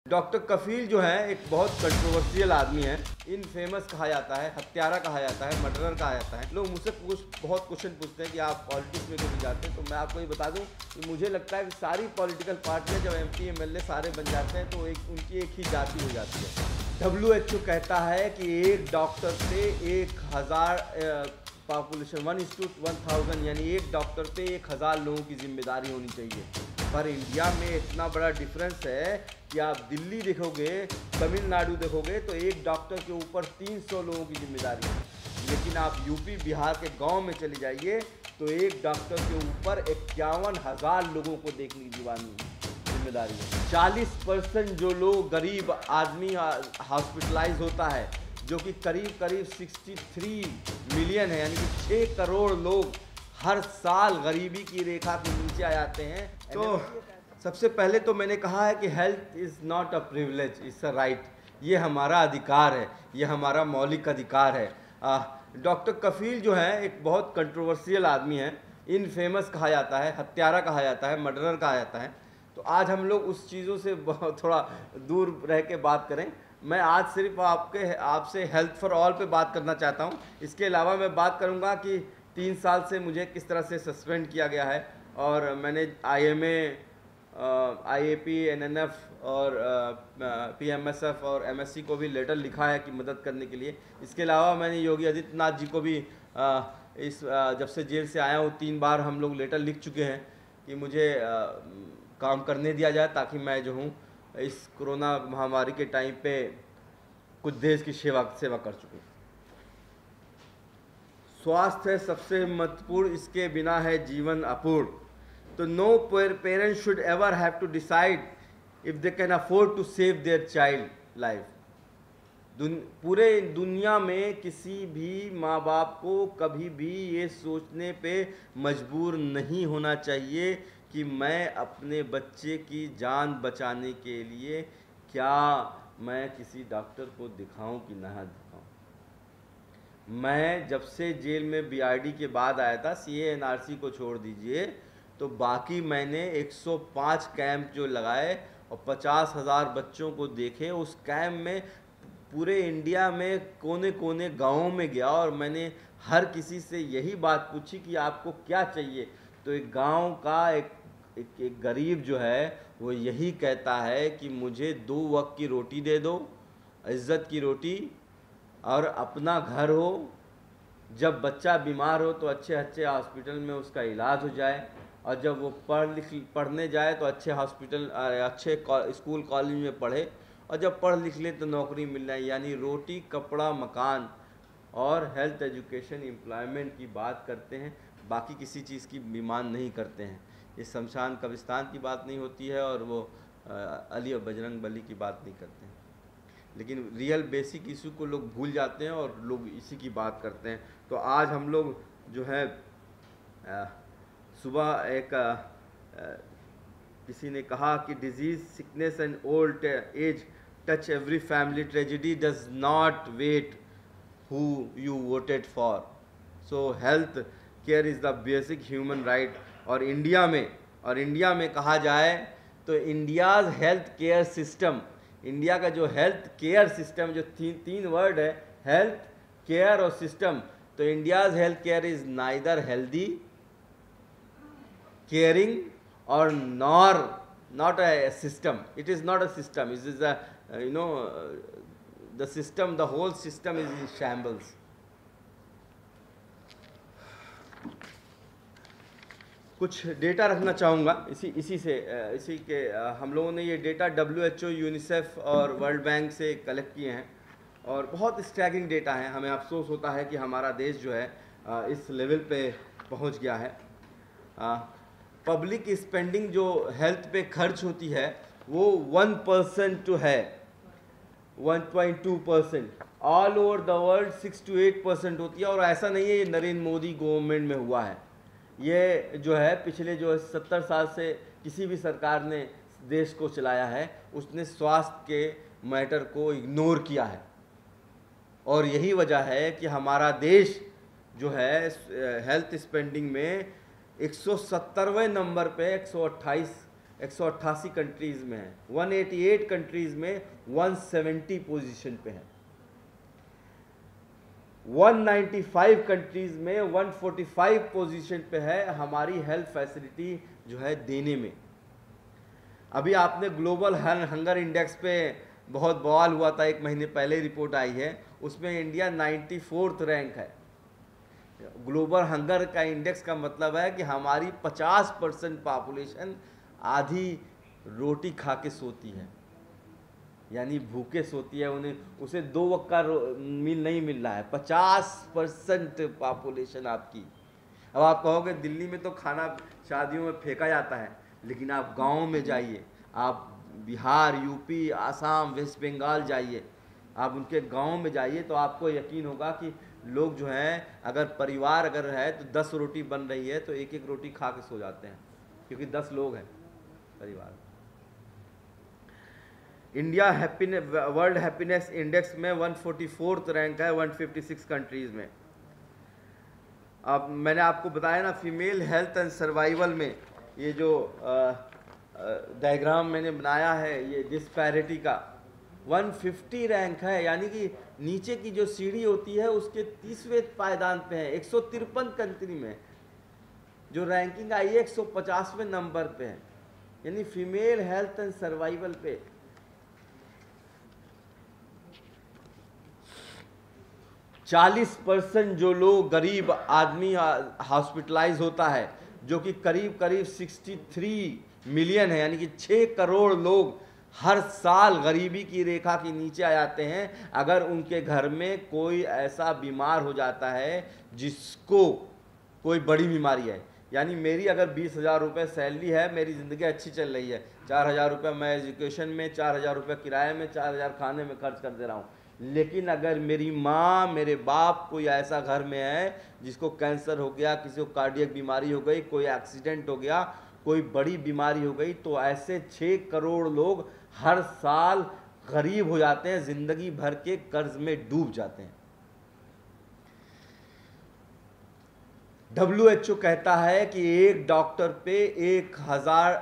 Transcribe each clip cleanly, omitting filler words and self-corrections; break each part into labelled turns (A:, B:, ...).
A: Doctor कफील जो है एक बहुत कंट्रोवर्शियल आदमी है। इनफेमस कहा जाता है, हत्यारा कहा जाता है, मर्डरर कहा जाता है। लोग मुझसे बहुत क्वेश्चन पूछते हैं कि आप पॉलिटिक्स में क्यों नहीं जाते, तो मैं आपको ये बता दूं कि मुझे लगता है कि सारी पॉलिटिकल पार्टियां जब MP MLA सारे बन जाते हैं तो उनकी एक ही जाति हो जाती है। WHO कहता है कि एक डॉक्टर से 1000 पॉपुलेशन 1:1000 यानी एक डॉक्टर पे 1000 लोगों की जिम्मेदारी होनी चाहिए। पर इंडिया में इतना बड़ा डिफरेंस है कि आप दिल्ली देखोगे, तमिलनाडु देखोगे तो एक डॉक्टर के ऊपर 300 लोगों की जिम्मेदारी है। लेकिन आप यूपी बिहार के गांव में चले जाइए तो एक डॉक्टर के ऊपर 51,000 लोगों को देखने की जिम्मेदारी है। 40% जो लोग गरीब आदमी हॉस्पिटलाइज होता है, जो कि करीब 63 मिलियन है, यानी कि 6 करोड़ लोग हर साल गरीबी की रेखा के नीचे आ जाते हैं। तो सबसे पहले तो मैंने कहा है कि health is not a privilege, it's a right. ये हमारा अधिकार है, ये हमारा मौलिक अधिकार है। डॉक्टर कफील जो है एक बहुत कंट्रोवर्शियल आदमी है। इनफेमस कहा जाता है, हत्यारा कहा जाता है, मर्डरर कहा जाता है। तो आज हम लोग उस चीज़ों से थोड़ा दूर रह के बात करें। मैं आज सिर्फ आपसे हेल्थ फॉर ऑल पे बात करना चाहता हूँ। इसके अलावा मैं बात करूँगा कि 3 साल से मुझे किस तरह से सस्पेंड किया गया है, और मैंने IMA, IAP, NNF और PMSF और MSc को भी लेटर लिखा है कि मदद करने के लिए। इसके अलावा मैंने योगी आदित्यनाथ जी को भी जब से जेल से आया हूँ 3 बार हम लोग लेटर लिख चुके हैं कि मुझे काम करने दिया जाए, ताकि मैं जो हूँ इस कोरोना महामारी के टाइम पे कुछ देश की सेवा कर चुकूँ। स्वास्थ्य सबसे महत्वपूर्ण, इसके बिना है जीवन अपूर्ण। तो no parents should ever have to decide if they can afford to save their child life. पूरे दुनिया में किसी भी माँ बाप को कभी भी ये सोचने पे मजबूर नहीं होना चाहिए कि मैं अपने बच्चे की जान बचाने के लिए क्या मैं किसी डॉक्टर को दिखाऊं कि ना दिखाऊं। मैं जब से जेल में BRD के बाद आया था, CA NRC को छोड़ दीजिए, तो बाकी मैंने 105 कैंप जो लगाए और 50,000 बच्चों को देखे। उस कैंप में पूरे इंडिया में कोने कोने गाँवों में गया और मैंने हर किसी से यही बात पूछी कि आपको क्या चाहिए। तो एक गांव का एक गरीब जो है वो यही कहता है कि मुझे 2 वक्त की रोटी दे दो, इज़्ज़त की रोटी, और अपना घर हो। जब बच्चा बीमार हो तो अच्छे हॉस्पिटल में उसका इलाज हो जाए, और जब वो पढ़ने जाए तो अच्छे हॉस्पिटल, अच्छे स्कूल कॉलेज में पढ़े, और जब पढ़ लिख ले तो नौकरी मिल जाए। यानी रोटी, कपड़ा, मकान और हेल्थ, एजुकेशन, एम्प्लॉयमेंट की बात करते हैं, बाकी किसी चीज़ की डिमांड नहीं करते हैं। ये शमशान कब्रिस्तान की बात नहीं होती है, और वो अली और बजरंग बली की बात नहीं करते हैं। लेकिन रियल बेसिक इशू को लोग भूल जाते हैं और लोग इसी की बात करते हैं। तो आज हम लोग जो है सुबह एक किसी ने कहा कि disease, sickness and old age touch every family, tragedy does not wait who you voted for. So health care is the basic human right. और इंडिया में कहा जाए तो India's health care system, India का जो हेल्थ केयर सिस्टम, जो तीन word है, हेल्थ केयर और सिस्टम, तो India's health care is neither healthy, caring और not a system. It is not a system. It is a the system, the whole system is in shambles. कुछ data रखना चाहूँगा इसी के हम लोगों ने ये डेटा WHO, यूनिसेफ और वर्ल्ड बैंक से कलेक्ट किए हैं, और बहुत स्टैगिंग डेटा है। हमें अफसोस होता है कि हमारा देश जो है इस लेवल पे पहुंच गया है। पब्लिक स्पेंडिंग जो हेल्थ पे खर्च होती है वो 1% तो है, 1.2%। All over the world 6 to 8% होती है। और ऐसा नहीं है ये नरेंद्र मोदी गवर्नमेंट में हुआ है, ये जो है पिछले जो 70 साल से किसी भी सरकार ने देश को चलाया है उसने स्वास्थ्य के मैटर को इग्नोर किया है। और यही वजह है कि हमारा देश जो है हेल्थ स्पेंडिंग में 170वें नंबर पे 128 188 कंट्रीज़ में है, 188 कंट्रीज़ में 170 पोजीशन पे है, 195 कंट्रीज़ में 145 पोजीशन पे है हमारी हेल्थ फैसिलिटी जो है देने में। अभी आपने ग्लोबल हंगर इंडेक्स पे बहुत बवाल हुआ था, 1 महीने पहले रिपोर्ट आई है, उसमें इंडिया 94th रैंक है। ग्लोबल हंगर का इंडेक्स का मतलब है कि हमारी 50% पॉपुलेशन आधी रोटी खा के सोती है, यानी भूखे सोती है, उन्हें उसे 2 वक्त का मील नहीं मिल रहा है। 50% पॉपुलेशन आपकी। अब आप कहोगे दिल्ली में तो खाना शादियों में फेंका जाता है, लेकिन आप गाँव में जाइए, आप बिहार, यूपी, आसाम, वेस्ट बंगाल जाइए, आप उनके गांव में जाइए तो आपको यकीन होगा कि लोग जो हैं, अगर परिवार अगर है तो 10 रोटी बन रही है तो 1-1 रोटी खा के सो जाते हैं, क्योंकि 10 लोग हैं परिवार। इंडिया वर्ल्ड हैप्पीनेस इंडेक्स में 144th रैंक है 156 कंट्रीज़ में। अब मैंने आपको बताया ना, फीमेल हेल्थ एंड सर्वाइवल में ये जो डायग्राम मैंने बनाया है, ये डिस्पैरिटी का 150 रैंक है, यानी कि नीचे की जो सीढ़ी होती है उसके 30वें पायदान पे है। 153 कंट्री में जो रैंकिंग आई है 150वें नंबर पे है, यानी फीमेल हेल्थ एंड सर्वाइवल पे। %40 जो लोग गरीब आदमी हॉस्पिटलाइज होता है, जो कि करीब 63 मिलियन है, यानी कि 6 करोड़ लोग हर साल गरीबी की रेखा के नीचे आ जाते हैं अगर उनके घर में कोई ऐसा बीमार हो जाता है जिसको कोई बड़ी बीमारी है। यानी मेरी अगर 20,000 रुपये सैलरी है, मेरी ज़िंदगी अच्छी चल रही है, 4,000 रुपये मैं एजुकेशन में, 4,000 रुपये किराए में, 4,000 खाने में खर्च कर दे रहा हूँ, लेकिन अगर मेरी माँ, मेरे बाप कोई ऐसा घर में है जिसको कैंसर हो गया, किसी को कार्डियक बीमारी हो गई, कोई एक्सीडेंट हो गया, कोई बड़ी बीमारी हो गई, तो ऐसे 6 करोड़ लोग हर साल गरीब हो जाते हैं, जिंदगी भर के कर्ज में डूब जाते हैं। WHO कहता है कि एक डॉक्टर पे 1,000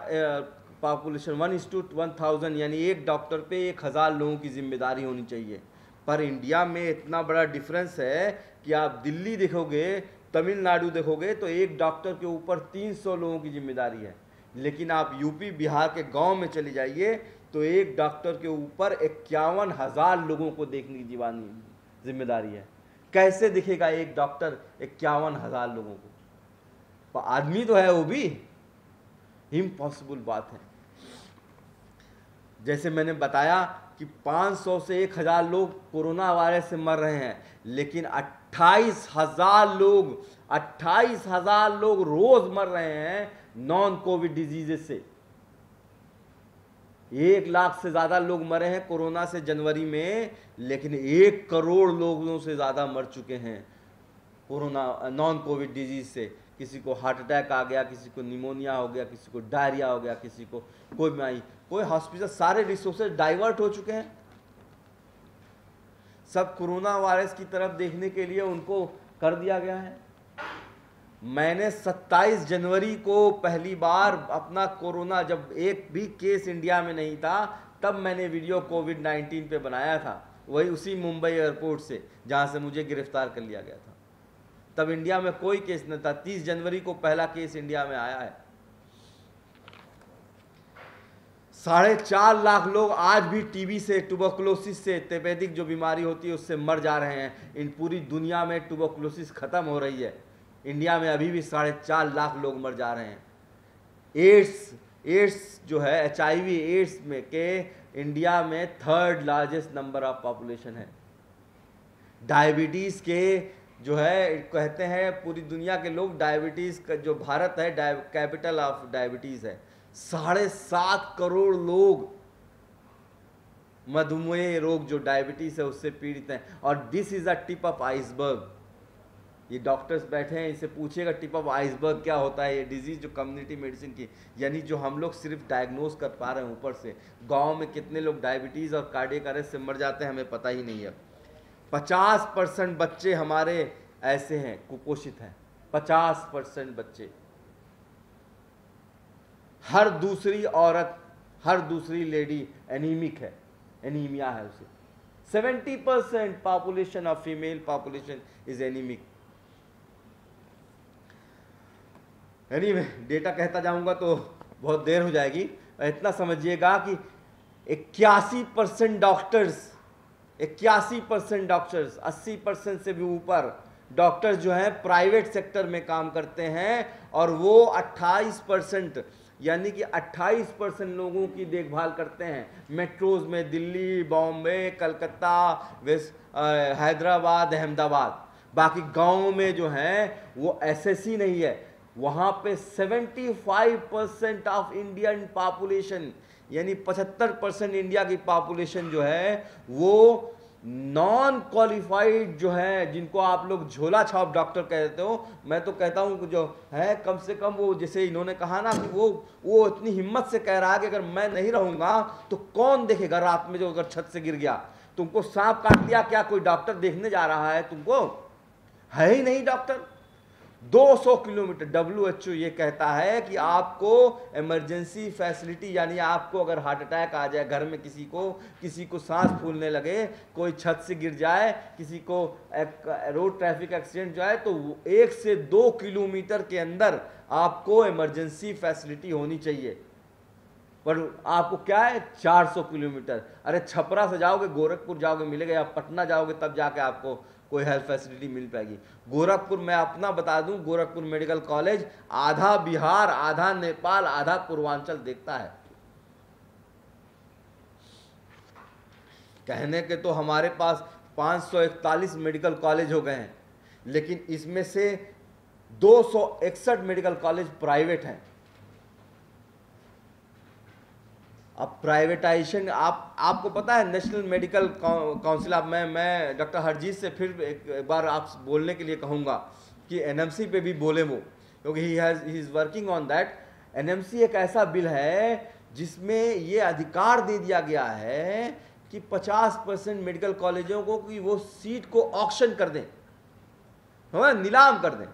A: पॉपुलेशन 1:1000, यानी एक डॉक्टर पे 1,000 लोगों की जिम्मेदारी होनी चाहिए। पर इंडिया में इतना बड़ा डिफरेंस है कि आप दिल्ली देखोगे, तमिलनाडु देखोगे तो एक डॉक्टर के ऊपर 300 लोगों की जिम्मेदारी है, लेकिन आप यूपी बिहार के गांव में चले जाइए तो एक डॉक्टर के ऊपर 51,000 लोगों को देखने की जिम्मेदारी है। कैसे दिखेगा एक डॉक्टर 51,000 लोगों को? आदमी तो है वो भी, इम्पॉसिबल बात है। जैसे मैंने बताया कि 500 से 1,000 लोग कोरोना वायरस से मर रहे हैं, लेकिन 28,000 लोग रोज मर रहे हैं नॉन कोविड डिजीजेस से। 1 लाख से ज़्यादा लोग मरे हैं कोरोना से जनवरी में, लेकिन 1 करोड़ लोगों से ज़्यादा मर चुके हैं कोरोना नॉन कोविड डिजीज से। किसी को हार्ट अटैक आ गया, किसी को निमोनिया हो गया, किसी को डायरिया हो गया, किसी को कोई बीमारी, कोई हॉस्पिटल, सारे रिसोर्सेज डाइवर्ट हो चुके हैं। सब कोरोना वायरस की तरफ देखने के लिए उनको कर दिया गया है। मैंने 27 जनवरी को पहली बार अपना कोरोना, जब एक भी केस इंडिया में नहीं था, तब मैंने वीडियो कोविड-19 पे बनाया था, वही उसी मुंबई एयरपोर्ट से जहां से मुझे गिरफ्तार कर लिया गया था। तब इंडिया में कोई केस नहीं था, 30 जनवरी को पहला केस इंडिया में आया है। 4.5 लाख लोग आज भी टीबी से, ट्यूबरकुलोसिस से, तपेदिक जो बीमारी होती है उससे मर जा रहे हैं। इन पूरी दुनिया में ट्यूबरकुलोसिस खत्म हो रही है, इंडिया में अभी भी 4.5 लाख लोग मर जा रहे हैं। एड्स जो है, HIV एड्स में के इंडिया में 3rd largest number of population है। डायबिटीज़ के जो है, कहते हैं पूरी दुनिया के लोग, डायबिटीज़ का जो भारत है कैपिटल ऑफ डायबिटीज़ है। 7.5 करोड़ लोग मधुमेह रोग जो डायबिटीज़ है उससे पीड़ित हैं। और this is a tip of iceberg. ये डॉक्टर्स बैठे हैं, इनसे पूछिएगा टिप ऑफ आइसबर्ग क्या होता है। ये डिजीज़ जो कम्युनिटी मेडिसिन की, यानी जो हम लोग सिर्फ डायग्नोज कर पा रहे हैं ऊपर से, गांव में कितने लोग डायबिटीज़ और कार्डियक अरेस्ट से मर जाते हैं हमें पता ही नहीं है। 50% बच्चे हमारे ऐसे हैं, कुपोषित हैं, 50% बच्चे। हर दूसरी औरत, हर दूसरी लेडी एनीमिक है, एनीमिया है उसे। 70% population of female population is anaemic. Anyway, data कहता जाऊंगा तो बहुत देर हो जाएगी। इतना समझिएगा कि 81% डॉक्टर्स, 81% डॉक्टर्स, 80% से भी ऊपर डॉक्टर्स जो हैं प्राइवेट सेक्टर में काम करते हैं, और वो 28% यानी कि 28% लोगों की देखभाल करते हैं मेट्रोज में, दिल्ली, बॉम्बे, कलकत्ता, वेस्ट हैदराबाद, अहमदाबाद। बाकी गाँव में जो हैं वो एसएससी नहीं है, वहाँ पे 75% ऑफ इंडियन पॉपुलेशन यानी 75% इंडिया की पॉपुलेशन जो है वो नॉन क्वालिफाइड जो है, जिनको आप लोग झोला छाप डॉक्टर कहते हो। मैं तो कहता हूँ जो है कम से कम वो, जैसे इन्होंने कहा ना कि वो इतनी हिम्मत से कह रहा है कि अगर मैं नहीं रहूँगा तो कौन देखेगा रात में, जो अगर छत से गिर गया, तुमको सांप काट लिया, क्या कोई डॉक्टर देखने जा रहा है? तुमको है ही नहीं डॉक्टर। 200 किलोमीटर WHO ये कहता है कि आपको इमरजेंसी फैसिलिटी, यानी आपको अगर हार्ट अटैक आ जाए, घर में किसी को सांस फूलने लगे, कोई छत से गिर जाए, किसी को रोड ट्रैफिक एक्सीडेंट जाए, तो 1 से 2 किलोमीटर के अंदर आपको इमरजेंसी फैसिलिटी होनी चाहिए। पर आपको क्या है 400 किलोमीटर। अरे छपरा से जाओगे, गोरखपुर जाओगे मिलेगा, या पटना जाओगे तब जाके आपको कोई हेल्थ फैसिलिटी मिल पाएगी। गोरखपुर, मैं अपना बता दूं, गोरखपुर मेडिकल कॉलेज आधा बिहार, आधा नेपाल, आधा पूर्वांचल देखता है। कहने के तो हमारे पास 541 मेडिकल कॉलेज हो गए हैं, लेकिन इसमें से 261 मेडिकल कॉलेज प्राइवेट हैं। अब प्राइवेटाइजेशन, आपको पता है नेशनल मेडिकल काउंसिल, अब मैं डॉक्टर हरजीत से फिर एक बार आप बोलने के लिए कहूँगा कि एनएमसी पे भी बोले वो, क्योंकि he is working on that. NMC एक ऐसा बिल है जिसमें ये अधिकार दे दिया गया है कि 50% मेडिकल कॉलेजों को कि वो सीट को ऑक्शन कर दें, नीलाम कर दें।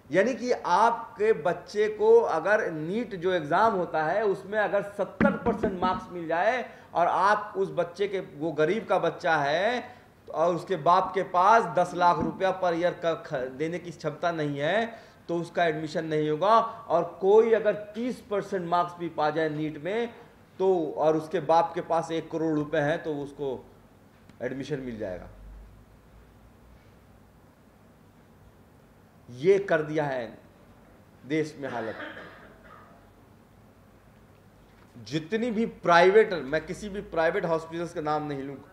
A: यानी कि आपके बच्चे को अगर नीट जो एग्ज़ाम होता है उसमें अगर 70% मार्क्स मिल जाए, और आप उस बच्चे के, वो गरीब का बच्चा है और उसके बाप के पास 10 लाख रुपया पर ईयर का देने की क्षमता नहीं है, तो उसका एडमिशन नहीं होगा। और कोई अगर 30% मार्क्स भी पा जाए नीट में, तो और उसके बाप के पास 1 करोड़ रुपए हैं, तो उसको एडमिशन मिल जाएगा। ये कर दिया है देश में हालत। जितनी भी प्राइवेट, मैं किसी भी प्राइवेट हॉस्पिटल्स का नाम नहीं लूंगा,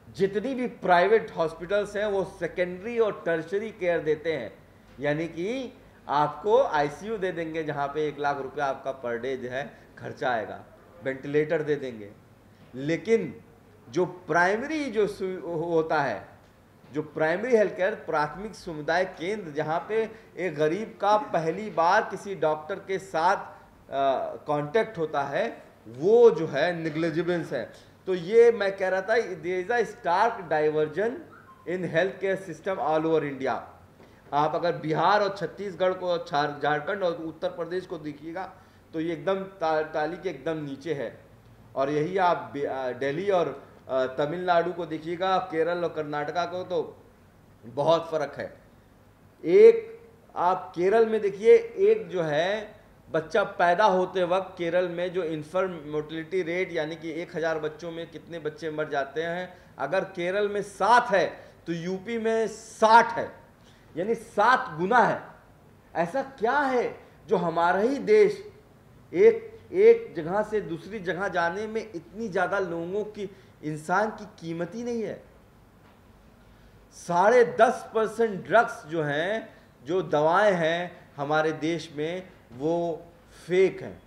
A: जितनी भी प्राइवेट हॉस्पिटल्स हैं वो सेकेंडरी और टर्शरी केयर देते हैं। यानी कि आपको आईसीयू दे देंगे जहां पे 1 लाख रुपया आपका पर डे जो है खर्चा आएगा, वेंटिलेटर दे देंगे। लेकिन जो प्राइमरी जो होता है, जो प्राइमरी हेल्थ केयर, प्राथमिक समुदाय केंद्र, जहाँ पे एक गरीब का पहली बार किसी डॉक्टर के साथ कांटेक्ट होता है, वो जो है निग्लिजिबेंस है। तो ये मैं कह रहा था, there is a stark diversion in health care system all over India. आप अगर बिहार और छत्तीसगढ़ को, झारखंड और उत्तर प्रदेश को देखिएगा तो ये एकदम ताली के एकदम नीचे है। और यही आप दिल्ली और तमिलनाडु को देखिएगा, केरल और कर्नाटका को, तो बहुत फर्क है। एक आप केरल में देखिए, एक जो है बच्चा पैदा होते वक्त केरल में जो इन्फर्म मोर्टेलिटी रेट, यानी कि 1000 बच्चों में कितने बच्चे मर जाते हैं, अगर केरल में 7 है तो यूपी में 60 है, यानी 7 गुना है। ऐसा क्या है जो हमारा ही देश एक जगह से दूसरी जगह जाने में इतनी ज़्यादा लोगों की, इंसान की कीमत ही नहीं है। 10.5% ड्रग्स जो हैं, जो दवाएं हैं हमारे देश में, वो फेक हैं।